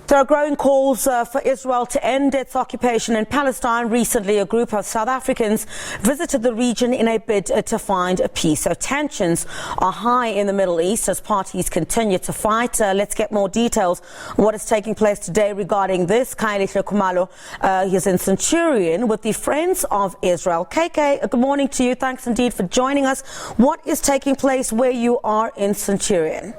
There are growing calls for Israel to end its occupation in Palestine. Recently, a group of South Africans visited the region in a bid to find a peace. So tensions are high in the Middle East as parties continue to fight. Let's get more details on what is taking place today regarding this. Khayelihle Khumalo is in Centurion with the Friends of Israel. KK, good morning to you. Thanks indeed for joining us. What is taking place where you are in Centurion?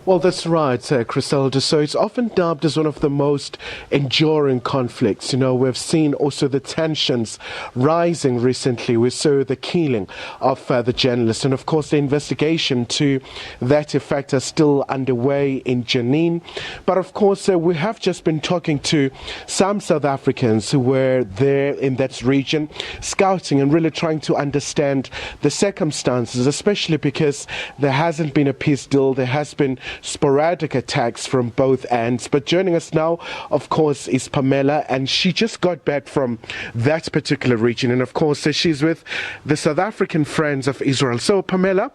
Well, that's right, Criselda. So it's often dubbed as one of the most enduring conflicts. You know, we've seen also the tensions rising recently. We saw the killing of the journalist. And, of course, the investigation to that effect are still underway in Jenin. But, of course, we have just been talking to some South Africans who were there in that region, scouting and really trying to understand the circumstances, especially because there hasn't been a peace deal. There has been sporadic attacks from both ends. But joining us now, of course, is Pamela, and she just got back from that particular region. And of course, she's with the South African Friends of Israel. So, Pamela,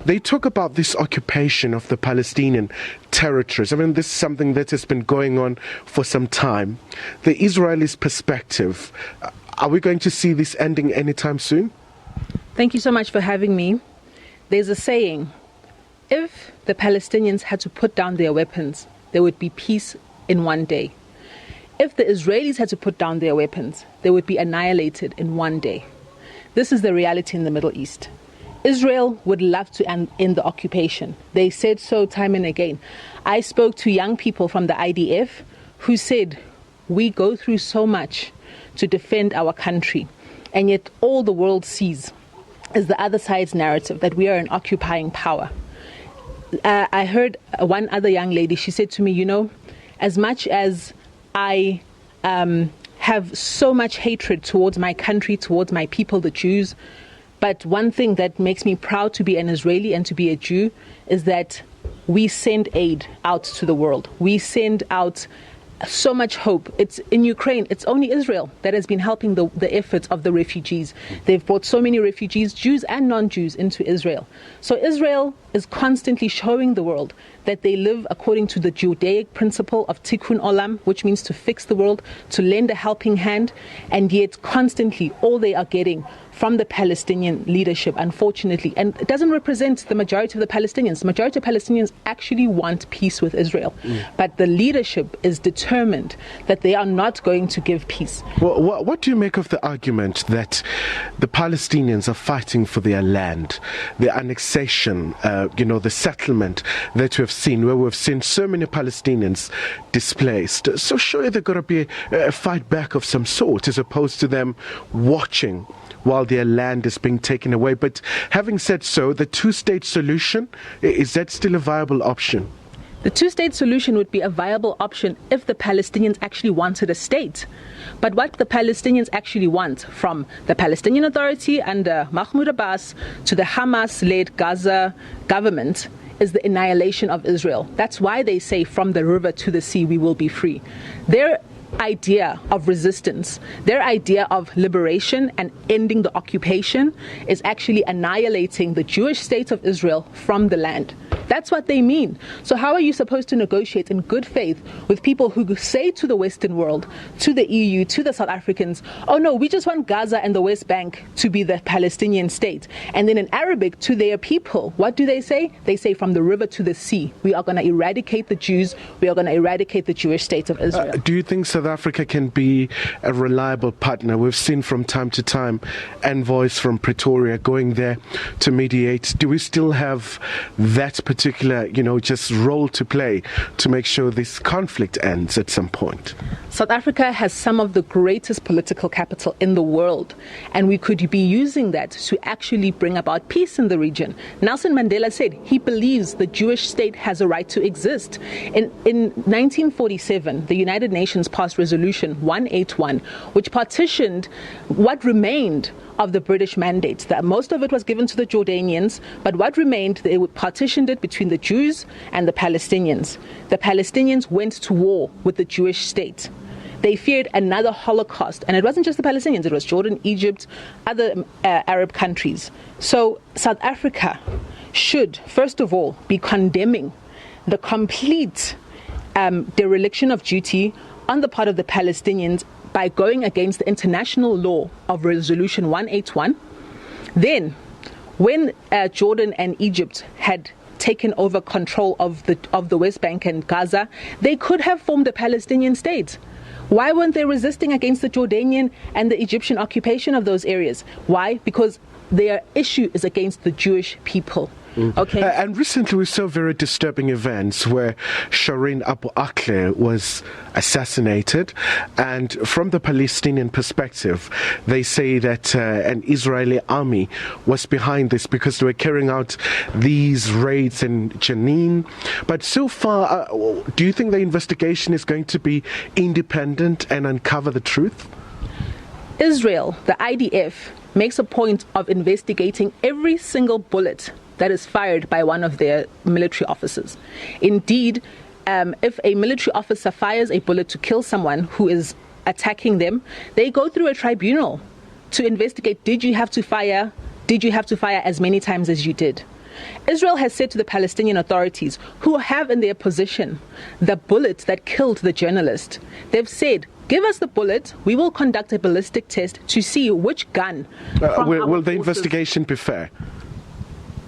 they talk about this occupation of the Palestinian territories. I mean, this is something that has been going on for some time. The Israelis' perspective, are we going to see this ending anytime soon? Thank you so much for having me. There's a saying, if the Palestinians had to put down their weapons, there would be peace in one day. If the Israelis had to put down their weapons, they would be annihilated in one day. This is the reality in the Middle East. Israel would love to end the occupation. They said so time and again. I spoke to young people from the IDF who said, we go through so much to defend our country, and yet all the world sees is the other side's narrative that we are an occupying power. I heard one other young lady, she said to me, you know, as much as I have so much hatred towards my country, towards my people, the Jews, but one thing that makes me proud to be an Israeli and to be a Jew is that we send aid out to the world. We send out so much hope. It's in Ukraine, it's only Israel that has been helping the efforts of the refugees. They've brought so many refugees, Jews and non-Jews, into Israel. So Israel is constantly showing the world that they live according to the Judaic principle of tikkun olam, which means to fix the world, to lend a helping hand, and yet constantly all they are getting from the Palestinian leadership, unfortunately, and it doesn't represent the majority of the Palestinians. The majority of Palestinians actually want peace with Israel, but the leadership is determined that they are not going to give peace. Well, what do you make of the argument that the Palestinians are fighting for their land, the annexation, the settlement that we've seen, where we've seen so many Palestinians displaced? So surely there's got to be a fight back of some sort, as opposed to them watching while their land is being taken away. But having said so, the two-state solution, is that still a viable option? The two-state solution would be a viable option if the Palestinians actually wanted a state. But what the Palestinians actually want, from the Palestinian Authority under Mahmoud Abbas to the Hamas-led Gaza government, is the annihilation of Israel. That's why they say from the river to the sea we will be free. Their idea of resistance, their idea of liberation and ending the occupation is actually annihilating the Jewish state of Israel from the land. That's what they mean. So how are you supposed to negotiate in good faith with people who say to the Western world, to the EU, to the South Africans, oh no, we just want Gaza and the West Bank to be the Palestinian state. And then in Arabic to their people, what do they say? They say from the river to the sea, we are going to eradicate the Jews, we are going to eradicate the Jewish state of Israel. Do you think South Africa can be a reliable partner? We've seen from time to time envoys from Pretoria going there to mediate. Do we still have that particular, just role to play to make sure this conflict ends at some point? South Africa has some of the greatest political capital in the world, and we could be using that to actually bring about peace in the region. Nelson Mandela said he believes the Jewish state has a right to exist. In 1947, the United Nations passed Resolution 181, which partitioned what remained of the British mandate. That most of it was given to the Jordanians, but what remained, they partitioned it between the Jews and the Palestinians. The Palestinians went to war with the Jewish state. They feared another Holocaust, and it wasn't just the Palestinians, it was Jordan, Egypt, other Arab countries. So South Africa should, first of all, be condemning the complete dereliction of duty on the part of the Palestinians by going against the international law of Resolution 181. Then, when Jordan and Egypt had taken over control of the West Bank and Gaza, they could have formed a Palestinian state. Why weren't they resisting against the Jordanian and the Egyptian occupation of those areas? Why? Because their issue is against the Jewish people. Okay. And recently we saw very disturbing events where Shireen Abu Akleh was assassinated, and from the Palestinian perspective they say that an Israeli army was behind this because they were carrying out these raids in Jenin. But so far, do you think the investigation is going to be independent and uncover the truth? Israel, the IDF, makes a point of investigating every single bullet that is fired by one of their military officers. Indeed, if a military officer fires a bullet to kill someone who is attacking them, they go through a tribunal to investigate, did you have to fire as many times as you did? Israel has said to the Palestinian authorities, who have in their possession the bullet that killed the journalist, they've said, give us the bullet, we will conduct a ballistic test to see which gun. Will the investigation be fair?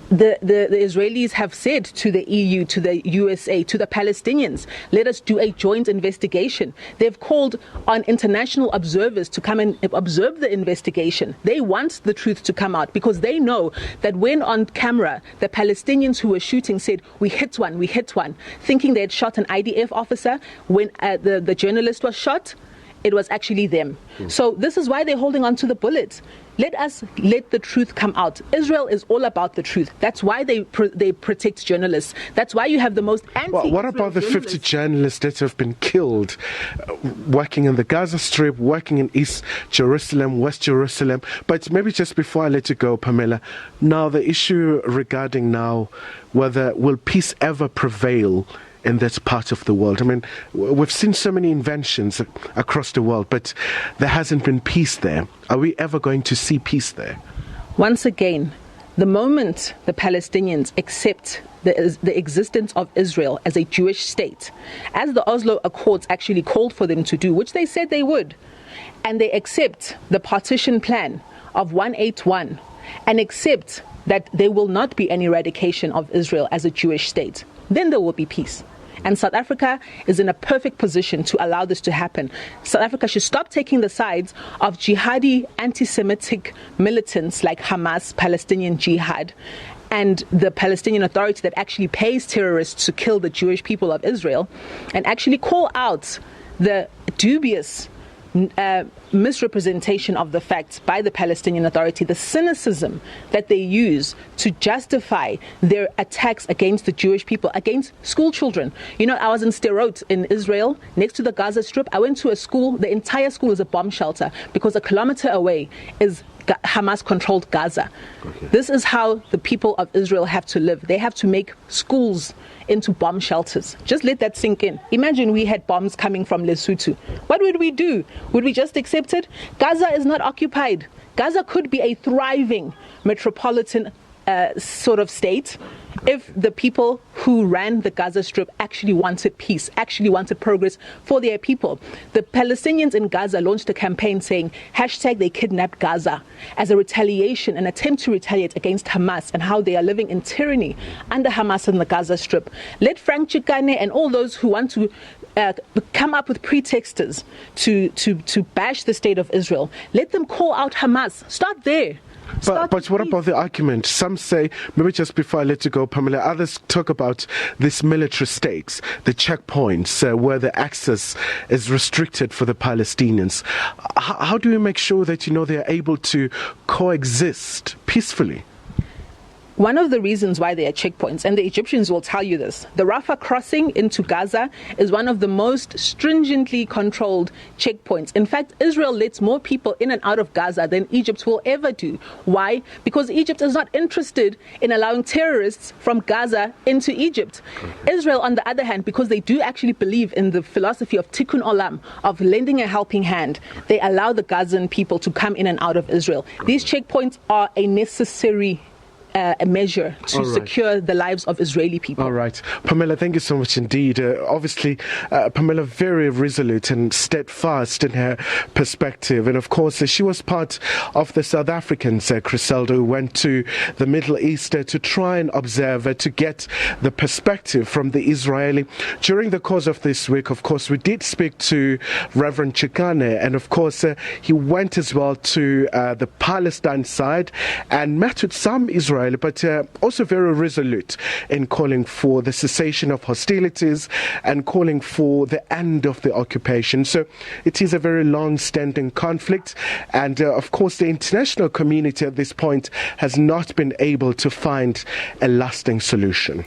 The Israelis have said to the EU, to the USA, to the Palestinians, let us do a joint investigation. They've called on international observers to come and observe the investigation. They want the truth to come out because they know that when on camera, the Palestinians who were shooting said, we hit one, thinking they had shot an IDF officer. When the journalist was shot, it was actually them. So this is why they're holding on to the bullets. Let the truth come out. Israel is all about the truth. That's why they protect journalists. That's why you have the most anti-Israel what about the 50 journalists that have been killed working in the Gaza Strip, working in East Jerusalem, West Jerusalem? But maybe just before I let you go, Pamela, now the issue regarding now whether will peace ever prevail in that part of the world. I mean, we've seen so many inventions across the world, but there hasn't been peace there. Are we ever going to see peace there? Once again, the moment the Palestinians accept the existence of Israel as a Jewish state, as the Oslo Accords actually called for them to do, which they said they would, and they accept the partition plan of 181 and accept that there will not be an eradication of Israel as a Jewish state, then there will be peace. And South Africa is in a perfect position to allow this to happen. South Africa should stop taking the sides of jihadi, anti-Semitic militants like Hamas, Palestinian Jihad, and the Palestinian Authority that actually pays terrorists to kill the Jewish people of Israel, and actually call out the dubious misrepresentation of the facts by the Palestinian Authority, the cynicism that they use to justify their attacks against the Jewish people, against school children. You know, I was in Sderot in Israel, next to the Gaza Strip. I went to a school, the entire school is a bomb shelter because a kilometer away is Hamas-controlled Gaza. Okay. This is how the people of Israel have to live. They have to make schools into bomb shelters. Just let that sink in. Imagine we had bombs coming from Lesotho. What would we do? Would we just accept it? Gaza is not occupied. Gaza could be a thriving metropolitan sort of state if the people who ran the Gaza Strip actually wanted peace, actually wanted progress for their people. The Palestinians in Gaza launched a campaign saying, #they kidnapped Gaza, as a retaliation, an attempt to retaliate against Hamas and how they are living in tyranny under Hamas in the Gaza Strip. Let Frank Chikane and all those who want to come up with pretexters to bash the state of Israel, let them call out Hamas. Start there. But what about the argument? Some say, maybe just before I let you go, Pamela, others talk about these military states, the checkpoints where the access is restricted for the Palestinians. How do we make sure that, they are able to coexist peacefully? One of the reasons why there are checkpoints, and the Egyptians will tell you this, the Rafah crossing into Gaza is one of the most stringently controlled checkpoints. In fact, Israel lets more people in and out of Gaza than Egypt will ever do. Why? Because Egypt is not interested in allowing terrorists from Gaza into Egypt. Israel, on the other hand, because they do actually believe in the philosophy of tikkun olam, of lending a helping hand, they allow the Gazan people to come in and out of Israel. These checkpoints are a necessary a measure to All right. secure the lives of Israeli people. All right. Pamela, thank you so much indeed. Obviously, Pamela very resolute and steadfast in her perspective. And of course, she was part of the South Africans, Griselda, who went to the Middle East to try and observe, to get the perspective from the Israeli. During the course of this week, of course, we did speak to Reverend Chikane, and of course, he went as well to the Palestine side and met with some Israeli, but also very resolute in calling for the cessation of hostilities and calling for the end of the occupation. So it is a very long-standing conflict, and of course the international community at this point has not been able to find a lasting solution.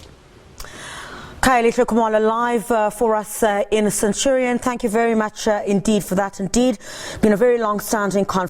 Khayelihle Khumalo live for us in Centurion. Thank you very much indeed for that. Indeed, been a very long-standing conflict.